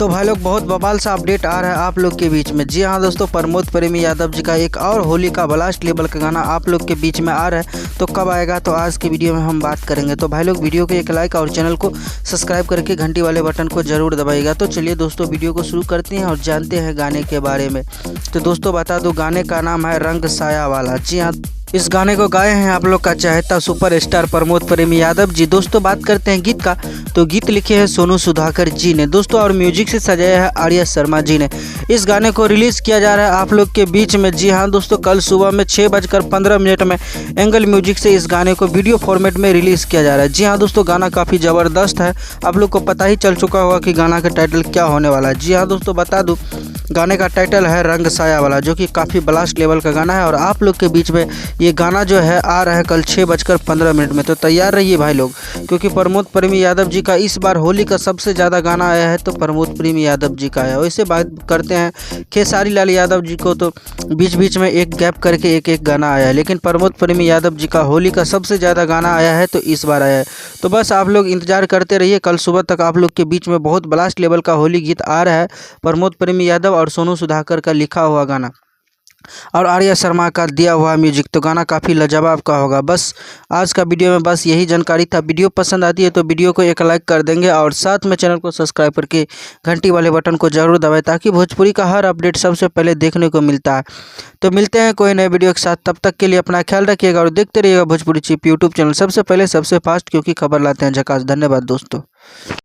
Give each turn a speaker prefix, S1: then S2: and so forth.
S1: तो भाई लोग बहुत बवाल सा अपडेट आ रहा है आप लोग के बीच में। जी हाँ दोस्तों, प्रमोद प्रेमी यादव जी का एक और होली का ब्लास्ट लेवल का गाना आप लोग के बीच में आ रहा है। तो कब आएगा तो आज की वीडियो में हम बात करेंगे। तो भाई लोग वीडियो को एक लाइक और चैनल को सब्सक्राइब करके घंटी वाले बटन को जरूर दबाइएगा। तो चलिए दोस्तों वीडियो को शुरू करते हैं और जानते हैं गाने के बारे में। तो दोस्तों बता दूं, गाने का नाम है रंग साया वाला। जी हाँ, इस गाने को गाए हैं आप लोग का चहेता सुपरस्टार प्रमोद प्रेमी यादव जी। दोस्तों बात करते हैं गीत का, तो गीत लिखे हैं सोनू सुधाकर जी ने दोस्तों, और म्यूजिक से सजाया है आर्या शर्मा जी ने। इस गाने को रिलीज़ किया जा रहा है आप लोग के बीच में। जी हाँ दोस्तों, कल सुबह में 6:15 में एंगल म्यूजिक से इस गाने को वीडियो फॉर्मेट में रिलीज़ किया जा रहा है। जी हाँ दोस्तों, गाना काफ़ी ज़बरदस्त है। आप लोग को पता ही चल चुका होगा कि गाना का टाइटल क्या होने वाला है। जी हाँ दोस्तों, बता दूँ गाने का टाइटल है रंग साया वाला, जो कि काफ़ी ब्लास्ट लेवल का गाना है। और आप लोग के बीच में ये गाना जो है आ रहा है कल 6:15 में। तो तैयार रहिए भाई लोग, क्योंकि प्रमोद प्रेमी यादव जी का इस बार होली का सबसे ज़्यादा गाना आया है तो प्रमोद प्रेमी यादव जी का आया। वैसे बात करते हैं खेसारी लाल यादव जी को, तो बीच बीच में एक गैप करके एक गाना आया है, लेकिन प्रमोद प्रेमी यादव जी का होली का सबसे ज़्यादा गाना आया है तो इस बार आया है। तो बस आप लोग इंतजार करते रहिए, कल सुबह तक आप लोग के बीच में बहुत ब्लास्ट लेवल का होली गीत आ रहा है। प्रमोद प्रेमी यादव और सोनू सुधाकर का लिखा हुआ गाना और आर्या शर्मा का दिया हुआ म्यूजिक, तो गाना काफ़ी लाजवाब का होगा। बस आज का वीडियो में बस यही जानकारी था। वीडियो पसंद आती है तो वीडियो को एक लाइक कर देंगे और साथ में चैनल को सब्सक्राइब करके घंटी वाले बटन को जरूर दबाएं, ताकि भोजपुरी का हर अपडेट सबसे पहले देखने को मिलता है। तो मिलते हैं कोई नए वीडियो के साथ, तब तक के लिए अपना ख्याल रखिएगा और देखते रहिएगा भोजपुरी चिप यूट्यूब चैनल, सबसे पहले सबसे फास्ट, क्योंकि खबर लाते हैं झकास। धन्यवाद दोस्तों।